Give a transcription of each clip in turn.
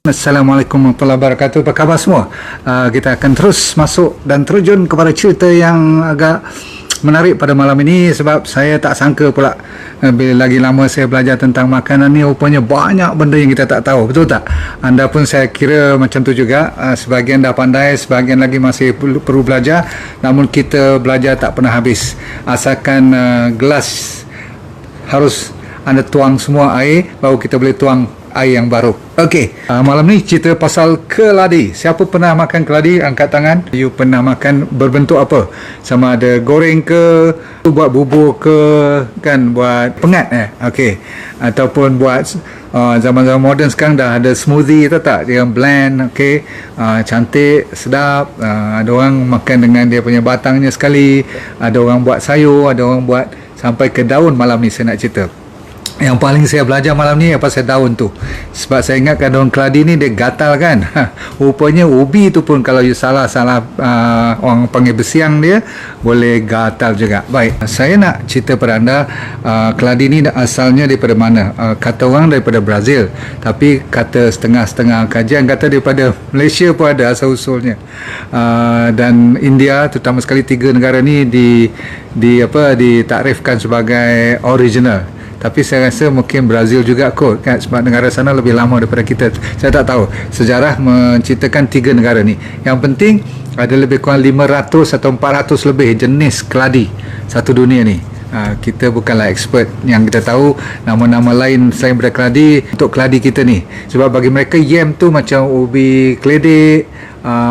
Assalamualaikum warahmatullahi wabarakatuh. Apa khabar semua? Kita akan terus masuk dan terjun kepada cerita yang agak menarik pada malam ini, sebab saya tak sangka pula bila lagi lama saya belajar tentang makanan ni, rupanya banyak benda yang kita tak tahu. Betul tak? Anda pun saya kira macam tu juga. Sebahagian dah pandai, sebahagian lagi masih perlu belajar. Namun kita belajar tak pernah habis. Asalkan gelas harus anda tuang semua air, baru kita boleh tuang air yang baru. Okey, malam ni cerita pasal keladi. Siapa pernah makan keladi? Angkat tangan. You pernah makan berbentuk apa? Sama ada goreng ke, buat bubur ke, kan, buat pengat okey. Ataupun buat zaman-zaman moden sekarang dah ada smoothie, tahu tak? Dia blend, okey. Cantik, sedap. Ada orang makan dengan dia punya batangnya sekali. Ada orang buat sayur, ada orang buat sampai ke daun. Malam ni saya nak cerita. Yang paling saya belajar malam ni apa pasal daun tu. Sebab saya ingatkan daun keladi ni dia gatal kan. Rupanya ubi tu pun kalau you salah orang panggil besiang dia, boleh gatal juga. Baik, saya nak cerita pada anda keladi ni asalnya daripada mana. Kata orang daripada Brazil, tapi kata setengah-setengah kajian kata daripada Malaysia pun ada asal-usulnya. Dan India, terutama sekali 3 negara ni ditakrifkan sebagai original. Tapi saya rasa mungkin Brazil juga kot, kan, sebab negara sana lebih lama daripada kita. Saya tak tahu. Sejarah menceritakan 3 negara ni. Yang penting ada lebih kurang 500 atau 400 lebih jenis keladi satu dunia ni. Kita bukanlah expert. Yang kita tahu nama-nama lain selain daripada keladi untuk keladi kita ni. Sebab bagi mereka yam tu macam ubi keledek,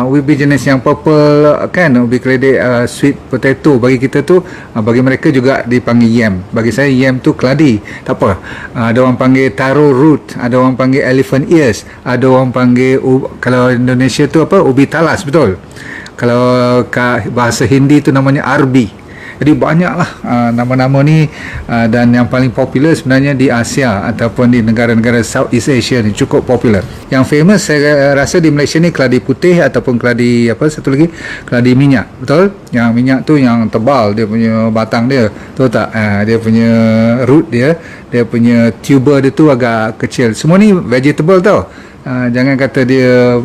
ubi jenis yang purple, kan, ubi keledek, sweet potato. Bagi kita tu, bagi mereka juga dipanggil yam. Bagi saya yam tu keladi, tak apa. Ada orang panggil taro root, ada orang panggil elephant ears, ada orang panggil kalau Indonesia tu apa, ubi talas, betul. Kalau bahasa Hindi tu namanya arbi. Jadi banyaklah nama-nama ni, dan yang paling popular sebenarnya di Asia ataupun di negara-negara Southeast Asia ni cukup popular. Yang famous saya rasa di Malaysia ni keladi putih ataupun keladi satu lagi, keladi minyak, betul? Yang minyak tu yang tebal, dia punya batang dia, tahu tak? Dia punya root dia punya tuber dia tu agak kecil. Semua ni vegetable tau. Jangan kata dia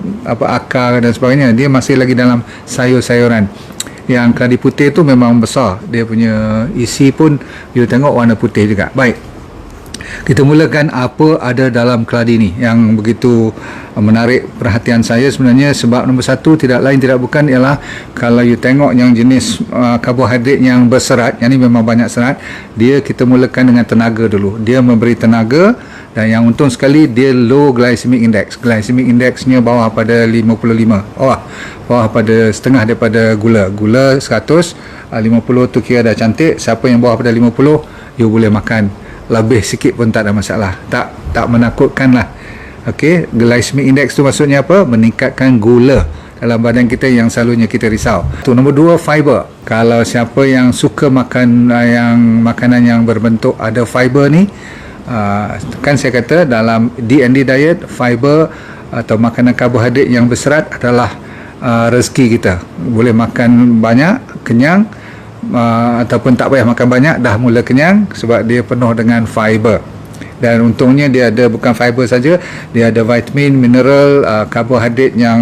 akar dan sebagainya, dia masih lagi dalam sayur-sayuran. Yang keladi putih tu memang besar, dia punya isi pun you tengok warna putih juga. Baik, kita mulakan apa ada dalam keladi ni yang begitu menarik perhatian saya sebenarnya. Sebab nombor satu, tidak lain tidak bukan, ialah kalau you tengok yang jenis karbohidrat yang berserat, yang ni memang banyak serat, kita mulakan dengan tenaga dulu. Dia memberi tenaga, dan yang untung sekali dia low glycemic index. Glycemic indexnya bawah pada 55. Bawah pada setengah daripada gula 100, 50 tu kira dah cantik. Siapa yang bawah pada 50, you boleh makan lebih sikit pun tak ada masalah. Tak menakutkan lah. Okey, glycemic index tu maksudnya apa? Meningkatkan gula dalam badan kita yang selalunya kita risau. Tu nombor 2, fiber. Kalau siapa yang suka makan makanan yang berbentuk ada fiber ni, kan saya kata dalam D&D diet, fiber atau makanan karbohidrat yang berserat adalah rezeki kita. Boleh makan banyak, kenyang, ataupun tak payah makan banyak, dah mula kenyang sebab dia penuh dengan fiber. Dan untungnya dia ada bukan fiber saja, dia ada vitamin, mineral, karbohidrat yang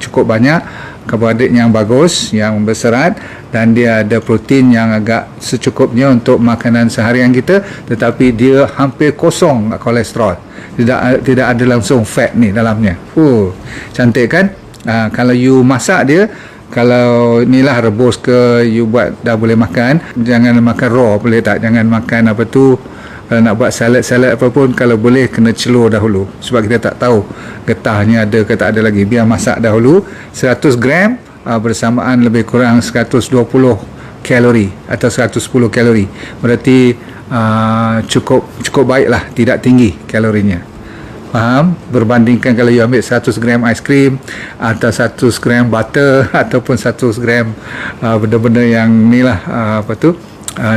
cukup banyak, karbohidrat yang bagus, yang berserat, dan dia ada protein yang agak secukupnya untuk makanan seharian kita, tetapi dia hampir kosong kolesterol. Tidak ada langsung fat ni dalamnya. Cantik kan? Kalau you masak dia, kalau inilah rebus ke, you buat dah boleh makan. Jangan makan raw, boleh tak? Jangan makan kalau nak buat salad apa pun, kalau boleh kena celur dahulu, sebab kita tak tahu getahnya ada ke tak ada lagi. Biar masak dahulu. 100 gram bersamaan lebih kurang 120 kalori atau 110 kalori. Berarti cukup baiklah, tidak tinggi kalorinya. Faham? Berbandingkan kalau you ambil 100 gram aiskrim atau 100 gram butter ataupun 100 gram benda-benda yang inilah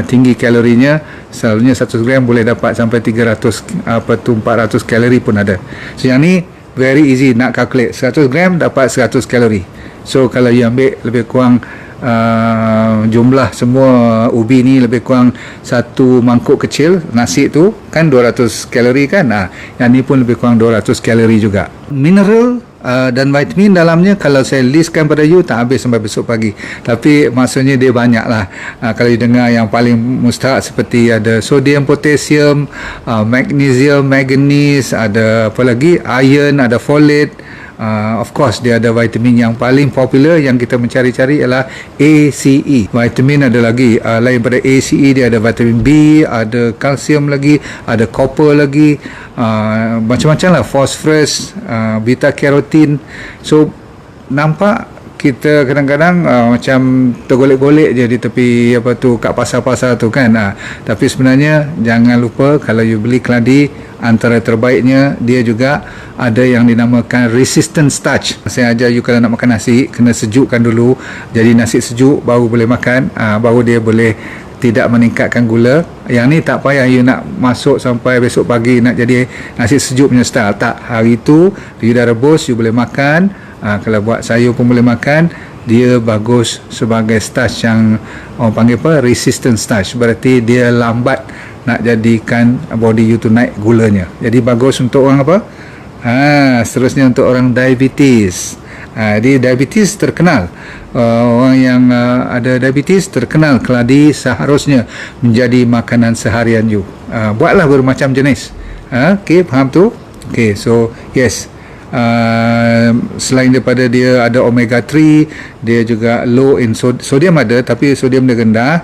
tinggi kalorinya. Selalunya 100 gram boleh dapat sampai 400 kalori pun ada. So yang ni very easy nak calculate. 100 gram dapat 100 kalori. So kalau you ambil lebih kurang jumlah semua ubi ni lebih kurang satu mangkuk kecil nasi tu kan 200 kalori kan. Yang ni pun lebih kurang 200 kalori juga. Mineral dan vitamin dalamnya kalau saya listkan pada you tak habis sampai besok pagi, tapi maksudnya dia banyak lah. Kalau you dengar yang paling mustahak seperti ada sodium, potasium, magnesium, manganese, ada apa lagi, iron, ada folate. Of course dia ada vitamin yang paling popular yang kita mencari-cari ialah ACE. Vitamin ada lagi lain pada ACE, dia ada vitamin B, ada kalsium lagi, ada copper lagi, macam-macam lah, phosphorus, beta carotene. So nampak kita kadang-kadang macam tergolek-golek je di tepi apa tu kat pasar-pasar tu kan. Tapi sebenarnya jangan lupa kalau you beli keladi, antara terbaiknya dia juga ada yang dinamakan resistant starch. Saya ajar you kalau nak makan nasi kena sejukkan dulu, jadi nasi sejuk baru boleh makan, baru dia boleh tidak meningkatkan gula. Yang ni tak payah you nak masuk sampai besok pagi nak jadi nasi sejuk punya style. Tak, hari tu you dah rebus, you boleh makan. Kalau buat sayur pun boleh makan. Dia bagus sebagai starch yang orang panggil apa, resistant starch. Berarti dia lambat nak jadikan body you tu naik gulanya. Jadi bagus untuk orang apa? Seterusnya untuk orang diabetes. Jadi diabetes terkenal, orang yang ada diabetes terkenal keladi seharusnya menjadi makanan seharian you. Buatlah bermacam jenis. Okay, faham tu? Okay, so yes, selain daripada dia ada omega 3, dia juga low in sodium ada, tapi sodium dia rendah.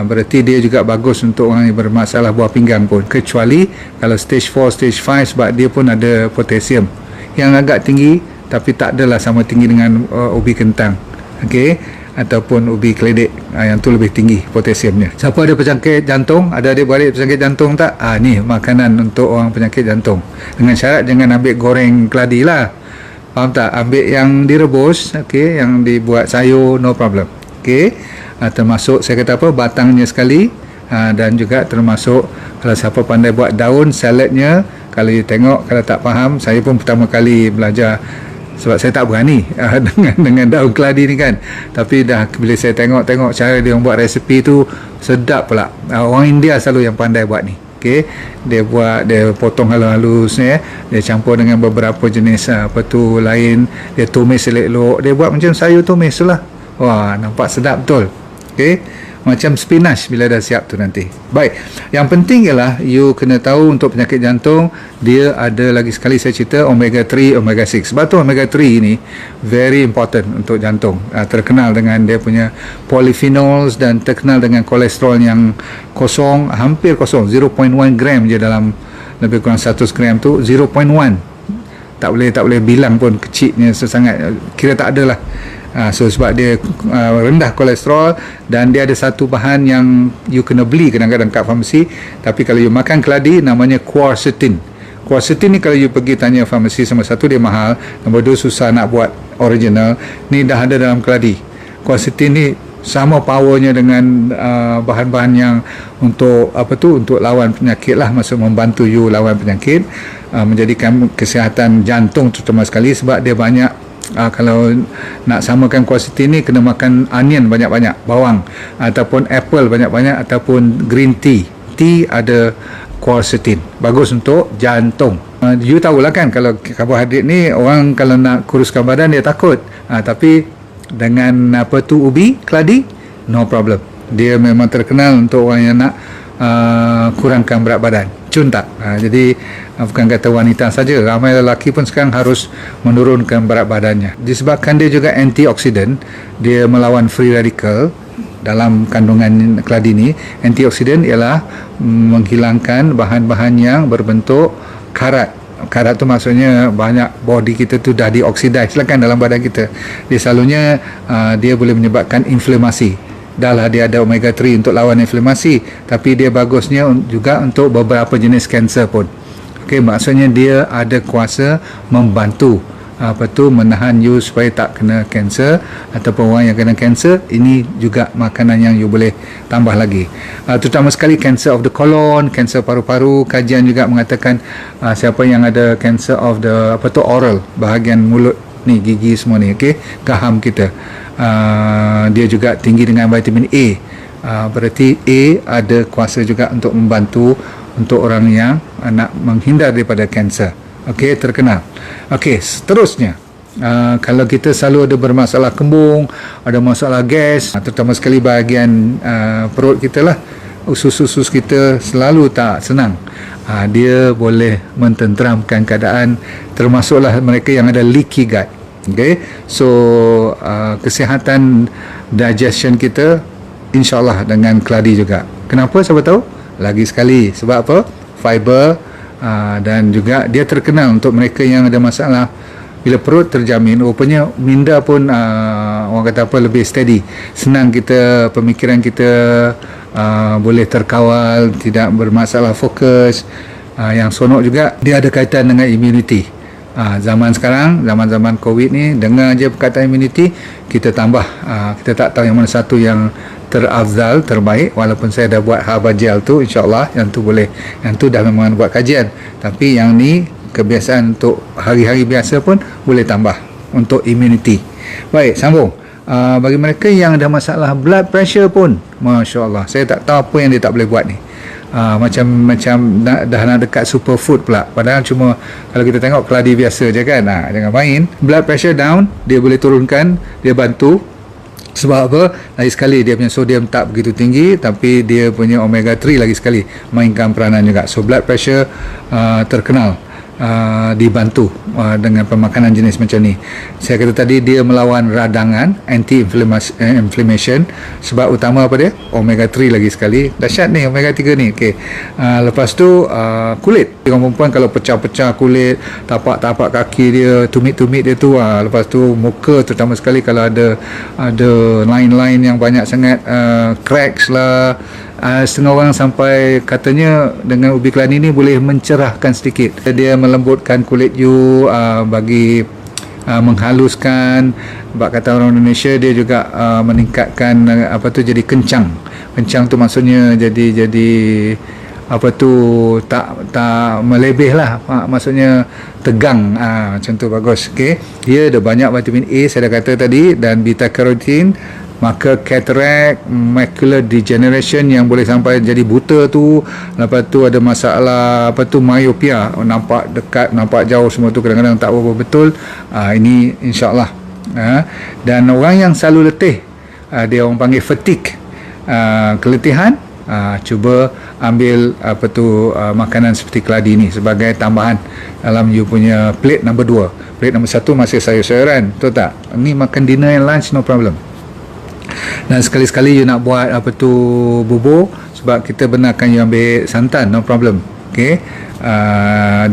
Berarti dia juga bagus untuk orang yang bermasalah buah pinggang pun, kecuali kalau stage 4, stage 5, sebab dia pun ada potasium yang agak tinggi, tapi tak adalah sama tinggi dengan ubi kentang, okey, ataupun ubi keledek. Yang tu lebih tinggi potasiumnya. Siapa ada penyakit jantung, ada adik-beradik penyakit jantung tak? Ni makanan untuk orang penyakit jantung, dengan syarat jangan ambil goreng keladi lah, faham tak? Ambil yang direbus, okey, yang dibuat sayur, no problem, okey. Termasuk saya kata apa, batangnya sekali, dan juga termasuk kalau siapa pandai buat daun saladnya. Kalau you tengok, kalau tak faham, saya pun pertama kali belajar sebab saya tak berani dengan daun keladi ni kan. Tapi dah bila saya tengok cara dia buat resepi tu sedap pula. Orang India selalu yang pandai buat ni. Okey, dia potong halus-halus ni, dia campur dengan beberapa jenis apa tu lain, dia tumis elok-elok, dia buat macam sayur tumis tu lah. Wah, nampak sedap betul. Okey, macam spinach bila dah siap tu nanti. Baik, yang penting ialah you kena tahu untuk penyakit jantung dia ada lagi sekali saya cerita omega 3, omega 6. Sebab tu omega 3 ni very important untuk jantung. Terkenal dengan dia punya polyphenols dan terkenal dengan kolesterol yang kosong, hampir kosong, 0.1 gram je dalam lebih kurang 100 gram tu, 0.1. Tak boleh bilang pun kecilnya sesangat, kira tak ada lah. So sebab dia rendah kolesterol, dan dia ada satu bahan yang you kena beli kadang-kadang kat farmasi, tapi kalau you makan keladi namanya quercetin. Quercetin ni kalau you pergi tanya farmasi, sama satu dia mahal, nombor dua susah nak buat original. Ni dah ada dalam keladi. Quercetin ni sama powernya dengan bahan-bahan yang untuk apa tu, untuk lawan penyakit lah, maksud membantu you lawan penyakit, menjadikan kesihatan jantung terutama sekali. Sebab dia banyak, kalau nak samakan quercetin ni kena makan onion banyak-banyak, bawang, ataupun apple banyak-banyak, ataupun green tea. Tea ada quercetin, bagus untuk jantung. You tahulah kan, kalau karbohidrat ni orang kalau nak kuruskan badan dia takut, tapi dengan apa tu ubi keladi, no problem. Dia memang terkenal untuk orang yang nak kurangkan berat badan. Cun tak? Jadi bukan kata wanita saja, ramai lelaki pun sekarang harus menurunkan berat badannya. Disebabkan dia juga antioksidan, dia melawan free radical dalam kandungan keladi ni. Antioksidan ialah menghilangkan bahan-bahan yang berbentuk karat. Karat tu maksudnya banyak body kita tu dah dioksidize lah kan dalam badan kita. Dia selalunya dia boleh menyebabkan inflamasi. Dah lah dia ada omega 3 untuk lawan inflamasi, tapi dia bagusnya juga untuk beberapa jenis kanser pun. Okey, maksudnya dia ada kuasa membantu apa tu menahan you supaya tak kena kanser, ataupun orang yang kena kanser. Ini juga makanan yang you boleh tambah lagi, terutama sekali kanser of the colon, kanser paru-paru. Kajian juga mengatakan siapa yang ada kanser of the apa tu oral, bahagian mulut ni, gigi semua ni, okey, gaham kita, dia juga tinggi dengan vitamin A. Berarti A ada kuasa juga untuk membantu untuk orang yang nak menghindar daripada kanser. Okey, terkenal. Okey, seterusnya, kalau kita selalu ada bermasalah kembung, ada masalah gas, terutama sekali bahagian perut kita lah, usus-usus kita selalu tak senang, dia boleh mententeramkan keadaan, termasuklah mereka yang ada leaky gut. Okay, so kesihatan digestion kita insyaAllah dengan keladi juga. Kenapa? Siapa tahu? Lagi sekali, sebab apa? Fiber, dan juga dia terkenal untuk mereka yang ada masalah bila perut terjamin, rupanya minda pun orang kata apa, lebih steady, senang kita, pemikiran kita boleh terkawal, tidak bermasalah fokus. Yang sonok juga, dia ada kaitan dengan immunity. Zaman sekarang, zaman-zaman COVID ni, dengar je perkataan immunity, kita tambah, kita tak tahu yang mana satu yang terafdal, terbaik. Walaupun saya dah buat herbal gel tu, insyaAllah yang tu boleh, yang tu dah memang buat kajian, tapi yang ni kebiasaan untuk hari-hari biasa pun boleh tambah untuk immunity. Baik, sambung. Bagi mereka yang ada masalah blood pressure pun, Masya Allah, saya tak tahu apa yang dia tak boleh buat ni. Macam dah nak dekat superfood pula, padahal cuma kalau kita tengok keladi biasa je kan. Jangan main. Blood pressure down, dia boleh turunkan, dia bantu. Sebab apa? Lagi sekali dia punya sodium tak begitu tinggi, tapi dia punya omega 3 lagi sekali mainkan peranan juga. So blood pressure terkenal dibantu dengan pemakanan jenis macam ni. Saya kata tadi, dia melawan radangan, anti-inflammation. Sebab utama apa dia? Omega 3 lagi sekali. Dahsyat ni omega 3 ni. Okay. Lepas tu kulit. Orang perempuan kalau pecah-pecah kulit, tapak-tapak kaki dia, tumit-tumit dia tu, lepas tu muka terutama sekali kalau ada line-line yang banyak sangat, cracks lah. Setengah orang sampai katanya dengan ubi keladi ni boleh mencerahkan sedikit. Dia melembutkan kulit you, bagi menghaluskan. Sebab kata orang Indonesia, dia juga meningkatkan jadi kencang. Kencang tu maksudnya jadi tak melebih lah, maksudnya tegang, macam tu bagus. Okay. Dia ada banyak vitamin A, saya dah kata tadi, dan beta carotene. Maka cataract, macular degeneration yang boleh sampai jadi buta tu. Lepas tu ada masalah myopia, nampak dekat, nampak jauh, semua tu kadang-kadang tak berapa betul. Ini insyaAllah. Dan orang yang selalu letih, dia orang panggil fatigue, keletihan, cuba ambil makanan seperti keladi ni sebagai tambahan dalam you punya plate number 2. Plate number 1 masih sayur-sayuran, betul tak? Ni makan dinner and lunch, no problem. Dan sekali-sekali you nak buat bubur, sebab kita benarkan you ambil santan, no problem. Okay.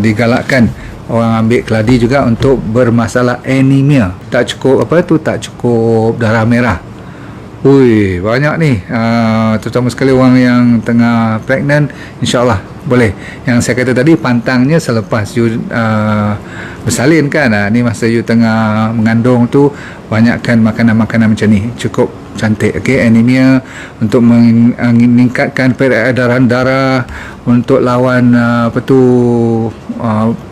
Digalakkan orang ambil keladi juga untuk bermasalah anemia, tak cukup tak cukup darah merah. Ui, banyak ni, terutama sekali orang yang tengah pregnant, insyaAllah boleh. Yang saya kata tadi, pantangnya selepas you bersalin kan, ni masa you tengah mengandung tu, banyakkan makanan-makanan macam ni, cukup cantik. Okay, anemia untuk meningkatkan peredaran darah, untuk lawan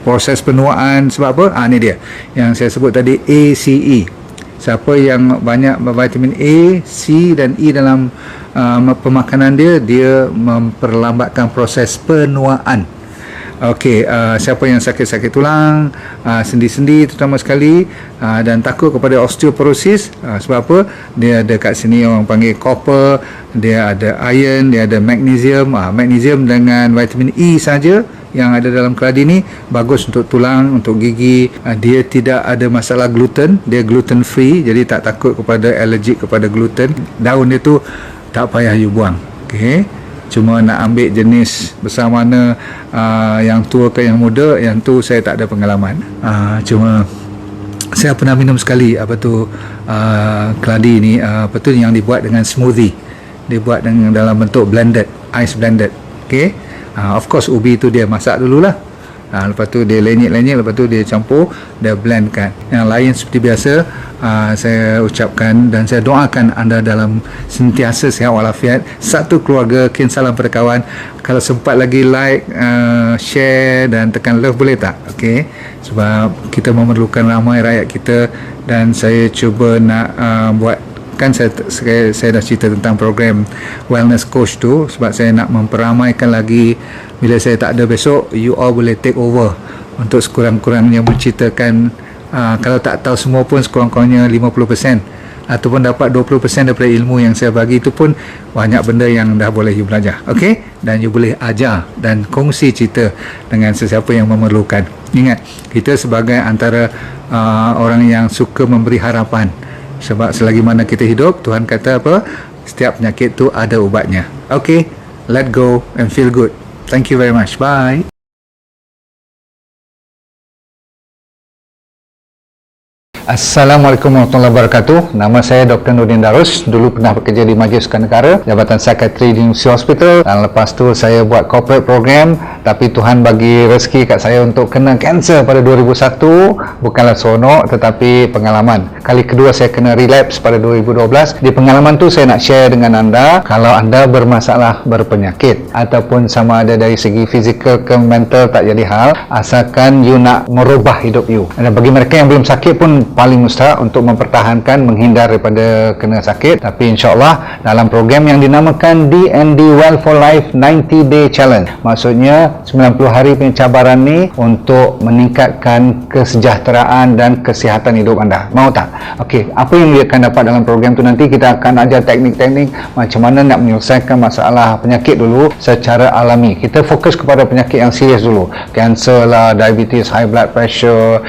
proses penuaan. Sebab apa? Ni dia yang saya sebut tadi, ACE. Siapa yang banyak vitamin A, C dan E dalam pemakanan dia memperlambatkan proses penuaan. Okey, siapa yang sakit-sakit tulang, sendi-sendi terutama sekali, dan takut kepada osteoporosis, sebab apa? Dia ada kat sini orang panggil copper, dia ada iron, dia ada magnesium. Magnesium dengan vitamin E saja yang ada dalam keladi ni bagus untuk tulang, untuk gigi. Dia tidak ada masalah gluten, dia gluten free, jadi tak takut kepada allergic kepada gluten. Daun dia tu tak payah you buang. Okey, cuma nak ambil jenis besar mana, yang tua ke yang muda, yang tu saya tak ada pengalaman. Cuma saya pernah minum sekali keladi ni, yang dibuat dengan smoothie, dibuat dengan dalam bentuk blended, ice blended. Okey. Of course ubi tu dia masak dululah. Lepas tu dia lenyek-lenyek, lepas tu dia campur, dia blendkan. Yang lain seperti biasa, saya ucapkan dan saya doakan anda dalam sentiasa sihat walafiat. Satu keluarga. Kian salam pada kawan. Kalau sempat lagi like, share dan tekan love, boleh tak? Okey, sebab kita memerlukan ramai rakyat kita. Dan saya cuba nak buat, kan saya dah cerita tentang program wellness coach tu, sebab saya nak memperamaikan lagi. Bila saya tak ada besok, you all boleh take over untuk sekurang-kurangnya menceritakan, kalau tak tahu semua pun sekurang-kurangnya 50% ataupun dapat 20% daripada ilmu yang saya bagi. Itu pun banyak benda yang dah boleh you belajar. Okey, dan you boleh ajar dan kongsi cerita dengan sesiapa yang memerlukan. Ingat, kita sebagai antara orang yang suka memberi harapan, sebab selagi mana kita hidup, Tuhan kata apa? Setiap penyakit tu ada ubatnya. Okay, let go and feel good. Thank you very much. Bye. Assalamualaikum warahmatullahi wabarakatuh. Nama saya Dr. Nurdin Darus. Dulu pernah bekerja di Majlis Sukan Negara, Jabatan Psikiatri di University Hospital, dan lepas tu saya buat corporate program. Tapi Tuhan bagi rezeki kat saya untuk kena kanser pada 2001. Bukanlah seronok, tetapi pengalaman. Kali kedua saya kena relapse pada 2012. Di pengalaman tu saya nak share dengan anda, kalau anda bermasalah berpenyakit ataupun sama ada dari segi fizikal ke mental, tak jadi hal, asalkan you nak merubah hidup you. Dan bagi mereka yang belum sakit pun paling mustahak untuk mempertahankan, menghindar daripada kena sakit. Tapi insyaAllah dalam program yang dinamakan DND Well for Life 90 Day Challenge, maksudnya 90 hari punya cabaran ni untuk meningkatkan kesejahteraan dan kesihatan hidup anda. Mau tak? Okey, apa yang dia akan dapat dalam program tu, nanti kita akan ajar teknik-teknik macam mana nak menyelesaikan masalah penyakit dulu secara alami. Kita fokus kepada penyakit yang serius dulu, kanser lah, diabetes, high blood pressure,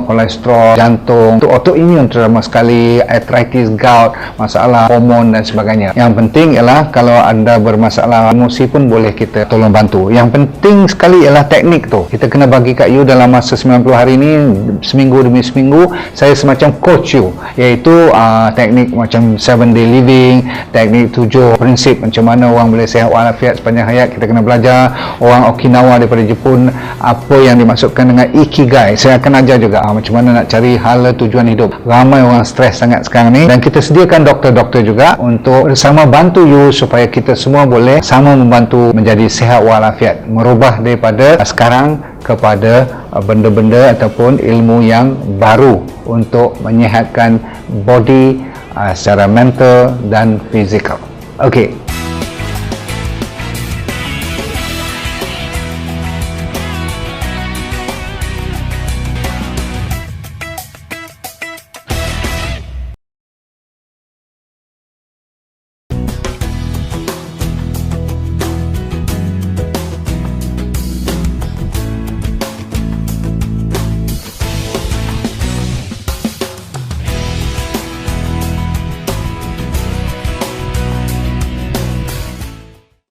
kolesterol, jantung, untuk autoimmune terutama sekali, arthritis, gout, masalah hormon dan sebagainya. Yang penting ialah kalau anda bermasalah emosi pun boleh kita tolong bantu. Yang penting sekali ialah teknik tu. Kita kena bagi kat you dalam masa 90 hari ni, seminggu demi seminggu, saya semacam coach you, iaitu teknik macam 7 day living, teknik 7 prinsip macam mana orang boleh sihat walafiat sepanjang hayat. Kita kena belajar. Orang Okinawa daripada Jepun, apa yang dimaksudkan dengan ikigai, saya akan ajar juga macam mana nak cari hala tujuan hidup. Ramai orang stres sangat sekarang ni, dan kita sediakan doktor-doktor juga untuk bersama bantu you supaya kita semua boleh sama membantu menjadi sihat walafiat, merubah daripada sekarang kepada benda-benda ataupun ilmu yang baru untuk menyihatkan body secara mental dan fizikal. Okey,